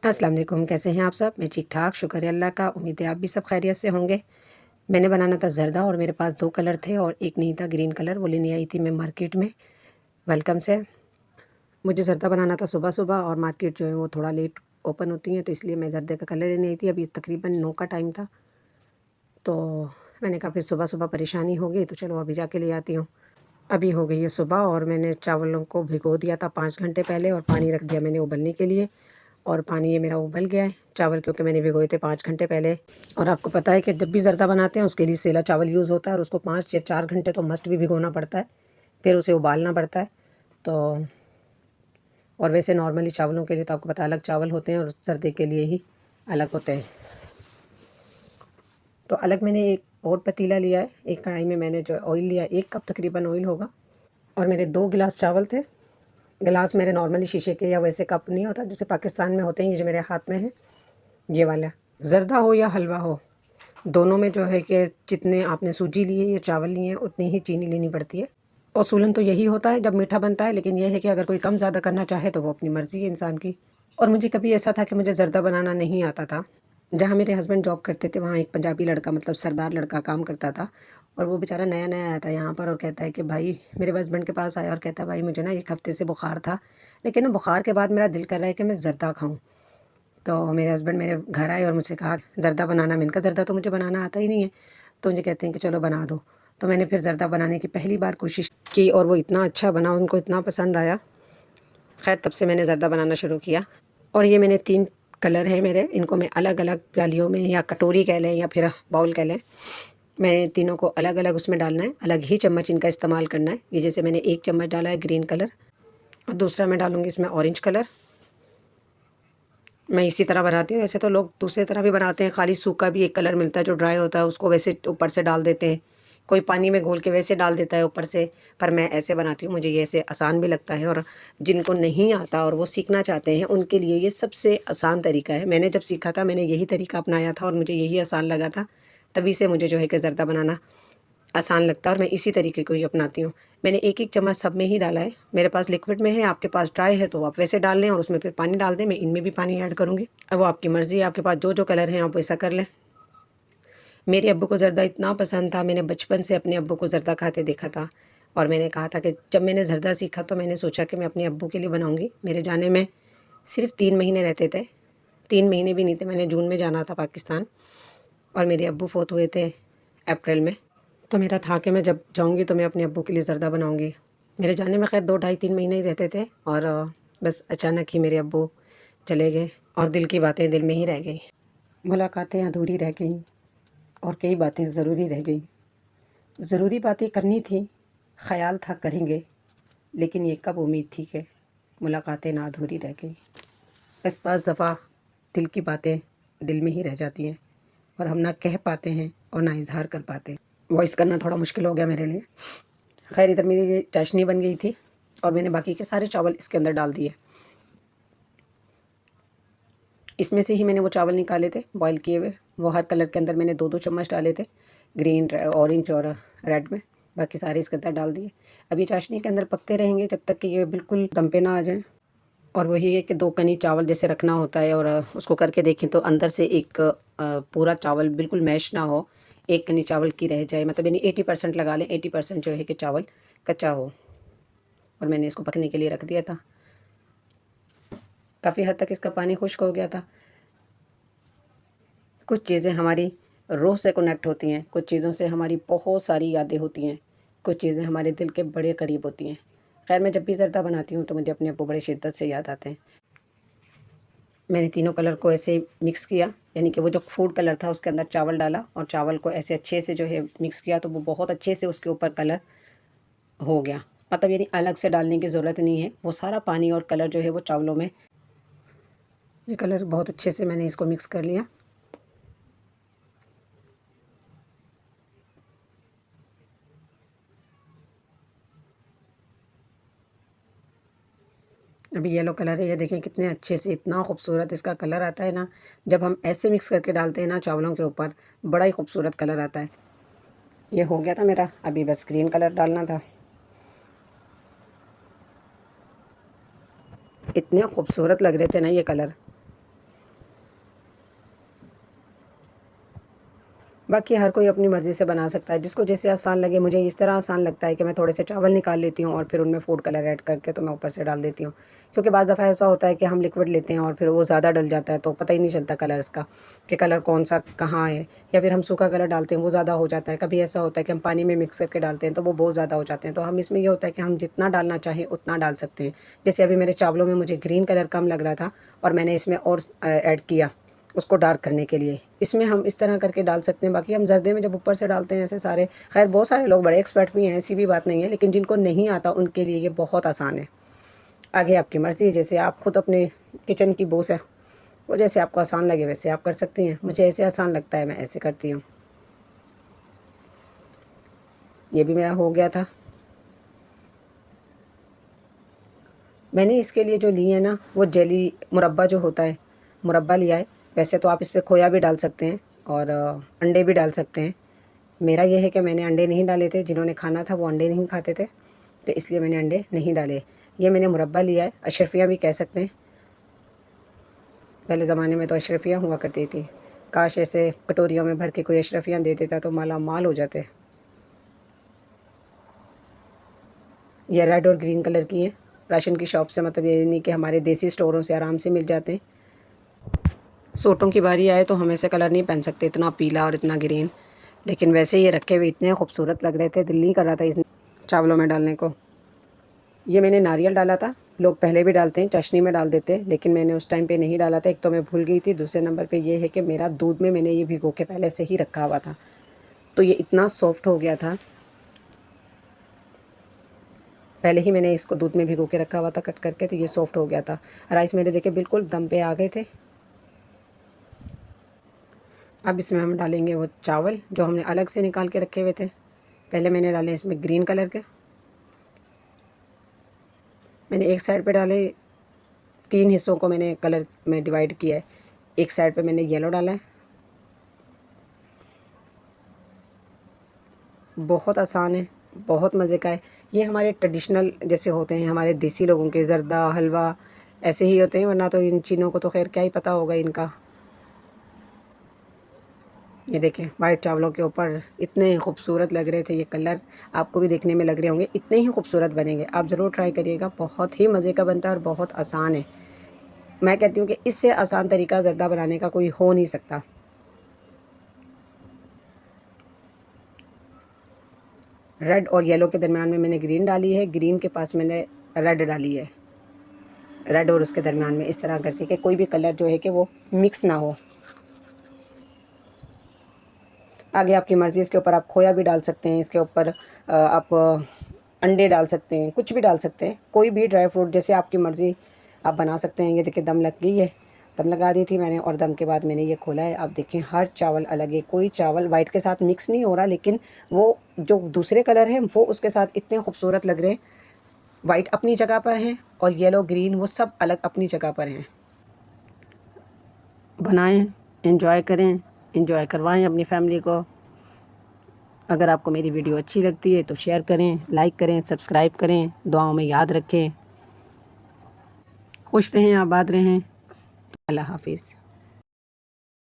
अस्सलाम वालेकुम, कैसे हैं आप सब? मैं ठीक-ठाक, शुक्र है अल्लाह का। उम्मीद है आप भी सब खैरियत से होंगे। मैंने बनाना था ज़र्दा और मेरे पास 2 कलर थे और एक नहीं था ग्रीन कलर, वो लेने आई थी मैं मार्केट में वेलकम से। मुझे ज़र्दा बनाना था सुबह-सुबह और मार्केट जो है वो थोड़ा लेट ओपन होती हैं, तो इसलिए मैं ज़र्दे का कलर लेने आई थी। अभी तकरीबन 9 का टाइम था, तो मैंने कहा फिर सुबह-सुबह परेशानी होगी, तो चलो अभी जाके ले आती हूँ। अभी हो गई है सुबह और मैंने चावलों को भिगो दिया था 5 घंटे पहले और पानी रख दिया मैंने उबलने के लिए। और पानी ये मेरा उबल गया है, चावल क्योंकि मैंने भिगोए थे 5 घंटे पहले। और आपको पता है कि जब भी ज़र्दा बनाते हैं उसके लिए सेला चावल यूज़ होता है और उसको 5 या 4 घंटे तो मस्ट भी भिगोना पड़ता है, फिर उसे उबालना पड़ता है। तो और वैसे नॉर्मली चावलों के लिए तो आपको पता है अलग चावल होते हैं और ज़र्दे के लिए ही अलग होते हैं। तो अलग मैंने एक और पतीला लिया है, एक कढ़ाई में मैंने जो ऑयल लिया, 1 कप तकरीबन ऑयल होगा और मेरे 2 गिलास चावल थे। गिलास मेरे नॉर्मली शीशे के या वैसे कप नहीं होता जैसे पाकिस्तान में होते हैं, ये जो मेरे हाथ में है ये वाला। ज़र्दा हो या हलवा हो, दोनों में जो है कि जितने आपने सूजी ली है या चावल लिए हैं उतनी ही चीनी लेनी पड़ती है। उसूलन तो यही होता है जब मीठा बनता है, लेकिन यह है कि अगर कोई कम ज़्यादा करना चाहे तो वो अपनी मर्ज़ी है इंसान की। और मुझे कभी ऐसा था कि मुझे ज़र्दा बनाना नहीं आता था। जहाँ मेरे हस्बैंड जॉब करते थे वहाँ एक पंजाबी लड़का मतलब सरदार लड़का काम करता था और वो बेचारा नया-नया आया था यहाँ पर और कहता है कि भाई मेरे हस्बैंड के पास आया और कहता है भाई मुझे ना 1 हफ़्ते से बुखार था, लेकिन ना बुखार के बाद मेरा दिल कर रहा है कि मैं ज़र्दा खाऊँ। तो मेरे हस्बैंड मेरे घर आए और मुझसे कहा ज़र्दा बनाना। मैंने कहा ज़र्दा तो मुझे बनाना आता ही नहीं है। तो मुझे कहते हैं कि चलो बना दो। तो मैंने फिर ज़र्दा बनाने की पहली बार कोशिश की और वो इतना अच्छा बना, उनको इतना पसंद आया। ख़ैर तब से मैंने ज़र्दा बनाना शुरू किया और ये मैंने 3 कलर हैं मेरे, इनको मैं अलग-अलग प्यालियों में या कटोरी कह लें या फिर बाउल कह लें, मैं तीनों को अलग-अलग उसमें डालना है, अलग ही चम्मच इनका इस्तेमाल करना है। ये जैसे मैंने 1 चम्मच डाला है ग्रीन कलर और दूसरा मैं डालूँगी इसमें ऑरेंज कलर। मैं इसी तरह बनाती हूँ, वैसे तो लोग दूसरी तरह भी बनाते हैं, खाली सूखा भी एक कलर मिलता है जो ड्राई होता है उसको वैसे ऊपर से डाल देते हैं, कोई पानी में घोल के वैसे डाल देता है ऊपर से, पर मैं ऐसे बनाती हूँ, मुझे ये ऐसे आसान भी लगता है और जिनको नहीं आता और वो सीखना चाहते हैं उनके लिए ये सबसे आसान तरीका है। मैंने जब सीखा था मैंने यही तरीका अपनाया था और मुझे यही आसान लगा था, तभी से मुझे जो है कि ज़र्दा बनाना आसान लगता है और मैं इसी तरीके को ही अपनाती हूँ। मैंने एक-एक चम्मच सब में ही डाला है। मेरे पास लिक्विड में है, आपके पास ड्राई है तो आप वैसे डाल लें और उसमें फिर पानी डाल दें। मैं इनमें भी पानी ऐड करूँगी। अब वो आपकी मर्ज़ी है, आपके पास जो-जो कलर हैं आप वैसा कर लें। मेरे अब्बू को ज़र्दा इतना पसंद था, मैंने बचपन से अपने अब्बू को ज़र्दा खाते देखा था और मैंने कहा था कि जब मैंने ज़र्दा सीखा तो मैंने सोचा कि मैं अपने अब्बू के लिए बनाऊँगी। मेरे जाने में सिर्फ़ 3 महीने रहते थे, 3 महीने भी नहीं थे, मैंने जून में जाना था पाकिस्तान और मेरे अब्बू फ़ौत हुए थे अप्रैल में। तो मेरा था कि मैं जब जाऊँगी तो मैं अपने अब्बू के लिए ज़र्दा बनाऊँगी। मेरे जाने में ख़ैर 2 ढाई 3 महीने ही रहते थे और बस अचानक ही मेरे अब्बू चले गए और दिल की बातें दिल में ही रह गई। मुलाकातें अधूरी रह गईं और कई बातें ज़रूरी रह गईं। ज़रूरी बातें करनी थी, ख़याल था करेंगे, लेकिन ये कब उम्मीद थी कि मुलाकातें ना अधूरी रह गईं। बस बाज़ दफ़ा दिल की बातें दिल में ही रह जाती हैं और हम ना कह पाते हैं और ना इज़हार कर पाते हैं। वॉइस करना थोड़ा मुश्किल हो गया मेरे लिए। खैर इधर मेरी ये चाशनी बन गई थी और मैंने बाकी के सारे चावल इसके अंदर डाल दिए। इसमें से ही मैंने वो चावल निकाले थे बॉयल किए हुए, वो हर कलर के अंदर मैंने 2-2 चम्मच डाले थे, ग्रीन, ऑरेंज और रेड में। बाकी सारे इसके अंदर डाल दिए। अब ये चाशनी के अंदर पकते रहेंगे जब तक कि ये बिल्कुल दम पे ना आ जाएँ। और वही है कि 2 कनी चावल जैसे रखना होता है और उसको करके देखें तो अंदर से एक पूरा चावल बिल्कुल मैश ना हो, 1 कनी चावल की रह जाए, मतलब यानी 80% लगा लें, 80% जो है कि चावल कच्चा हो। और मैंने इसको पकने के लिए रख दिया था। काफ़ी हद तक इसका पानी खुश्क हो गया था। कुछ चीज़ें हमारी रूह से कनेक्ट होती हैं, कुछ चीज़ों से हमारी बहुत सारी यादें होती हैं, कुछ चीज़ें हमारे दिल के बड़े करीब होती हैं। खैर मैं जब भी ज़र्दा बनाती हूँ तो मुझे अपने अब्बू बड़े शिद्दत से याद आते हैं। मैंने तीनों कलर को ऐसे मिक्स किया, यानी कि वो जो फूड कलर था उसके अंदर चावल डाला और चावल को ऐसे अच्छे से जो है मिक्स किया तो वो बहुत अच्छे से उसके ऊपर कलर हो गया। मतलब यानी अलग से डालने की ज़रूरत नहीं है, वो सारा पानी और कलर जो है वो चावलों में, ये कलर बहुत अच्छे से मैंने इसको मिक्स कर लिया। अभी येलो कलर है, ये देखें कितने अच्छे से, इतना खूबसूरत इसका कलर आता है ना, जब हम ऐसे मिक्स करके डालते हैं ना चावलों के ऊपर, बड़ा ही खूबसूरत कलर आता है। ये हो गया था मेरा, अभी बस ग्रीन कलर डालना था। इतने खूबसूरत लग रहे थे ना ये कलर, बाकी हर कोई अपनी मर्ज़ी से बना सकता है, जिसको जैसे आसान लगे। मुझे इस तरह आसान लगता है कि मैं थोड़े से चावल निकाल लेती हूँ और फिर उनमें फूड कलर ऐड करके तो मैं ऊपर से डाल देती हूँ। क्योंकि बाज़ दफ़ा ऐसा होता है कि हम लिक्विड लेते हैं और फिर वो ज़्यादा डल जाता है, तो पता ही नहीं चलता कलर्स का कि कलर कौन-सा कहाँ है। या फिर हम सूखा कलर डालते हैं, वो ज़्यादा हो जाता है। कभी ऐसा होता है कि हम पानी में मिक्स करके डालते हैं, तो वो बहुत ज़्यादा हो जाते हैं। तो हम इसमें ये होता है कि हम जितना डालना चाहें उतना डाल सकते हैं। जैसे अभी मेरे चावलों में मुझे ग्रीन कलर कम लग रहा था और मैंने इसमें और ऐड किया उसको डार्क करने के लिए। इसमें हम इस तरह करके डाल सकते हैं। बाकी हम ज़र्दे में जब ऊपर से डालते हैं ऐसे सारे, खैर बहुत सारे लोग बड़े एक्सपर्ट भी हैं, ऐसी भी बात नहीं है, लेकिन जिनको नहीं आता उनके लिए ये बहुत आसान है। आगे आपकी मर्ज़ी, जैसे आप खुद अपने किचन की बॉस हैं, वो जैसे आपको आसान लगे वैसे आप कर सकती हैं। मुझे ऐसे आसान लगता है, मैं ऐसे करती हूँ। ये भी मेरा हो गया था। मैंने इसके लिए जो लिए है ना, वो जेली मुरब्बा जो होता है, मुरब्बा लिया है। वैसे तो आप इस पे खोया भी डाल सकते हैं और अंडे भी डाल सकते हैं। मेरा ये है कि मैंने अंडे नहीं डाले थे, जिन्होंने खाना था वो अंडे नहीं खाते थे, तो इसलिए मैंने अंडे नहीं डाले। ये मैंने मुरब्बा लिया है, अशरफियाँ भी कह सकते हैं। पहले ज़माने में तो अशरफियाँ हुआ करती थी। काश ऐसे कटोरियों में भर के कोई अशरफियाँ दे देता तो माला माल हो जाते। ये रेड और ग्रीन कलर की हैं, राशन की शॉप से, मतलब ये नहीं कि हमारे देसी स्टोरों से आराम से मिल जाते हैं। सूटों की बारी आए तो हम ऐसे कलर नहीं पहन सकते, इतना पीला और इतना ग्रीन, लेकिन वैसे ये रखे हुए इतने खूबसूरत लग रहे थे, दिल नहीं कर रहा था इस चावलों में डालने को। ये मैंने नारियल डाला था, लोग पहले भी डालते हैं, चाशनी में डाल देते हैं, लेकिन मैंने उस टाइम पे नहीं डाला था। एक तो मैं भूल गई थी, दूसरे नंबर पे ये है कि मेरा दूध में मैंने ये भिगो के पहले से ही रखा हुआ था, तो ये इतना सॉफ्ट हो गया था। पहले ही मैंने इसको दूध में भिगो के रखा हुआ था कट करके, तो ये सॉफ्ट हो गया था। राइस मेरे देखे बिल्कुल दम पे आ गए थे। अब इसमें हम डालेंगे वो चावल जो हमने अलग से निकाल के रखे हुए थे। पहले मैंने डाले इसमें ग्रीन कलर के, मैंने एक साइड पे डाले, 3 हिस्सों को मैंने कलर में डिवाइड किया है। एक साइड पे मैंने येलो डाला है। बहुत आसान है, बहुत मज़े का है। ये हमारे ट्रेडिशनल जैसे होते हैं, हमारे देसी लोगों के ज़र्दा हलवा ऐसे ही होते हैं, वरना तो इन चीज़ों को तो खैर क्या ही पता होगा इनका। ये देखें, वाइट चावलों के ऊपर इतने खूबसूरत लग रहे थे ये कलर, आपको भी देखने में लग रहे होंगे इतने ही खूबसूरत बनेंगे। आप ज़रूर ट्राई करिएगा, बहुत ही मज़े का बनता है और बहुत आसान है। मैं कहती हूँ कि इससे आसान तरीका ज़र्दा बनाने का कोई हो नहीं सकता। रेड और येलो के दरमियान में मैंने ग्रीन डाली है, ग्रीन के पास मैंने रेड डाली है। रेड और उसके दरमियान में इस तरह करके कि कोई भी कलर जो है कि वो मिक्स ना हो। आगे आपकी मर्ज़ी, इसके ऊपर आप खोया भी डाल सकते हैं, इसके ऊपर आप अंडे डाल सकते हैं, कुछ भी डाल सकते हैं, कोई भी ड्राई फ्रूट जैसे आपकी मर्ज़ी आप बना सकते हैं। ये देखिए दम लग गई है, दम लगा दी थी मैंने और दम के बाद मैंने ये खोला है। आप देखें हर चावल अलग है, कोई चावल वाइट के साथ मिक्स नहीं हो रहा, लेकिन वो जो दूसरे कलर हैं वो उसके साथ इतने खूबसूरत लग रहे हैं। वाइट अपनी जगह पर हैं और येलो ग्रीन वो सब अलग अपनी जगह पर हैं। बनाएं, एंजॉय करें, एंजॉय करवाएं अपनी फैमिली को। अगर आपको मेरी वीडियो अच्छी लगती है तो शेयर करें, लाइक करें, सब्सक्राइब करें, दुआओं में याद रखें। खुश रहें, आबाद रहें। अल्लाह हाफिज़।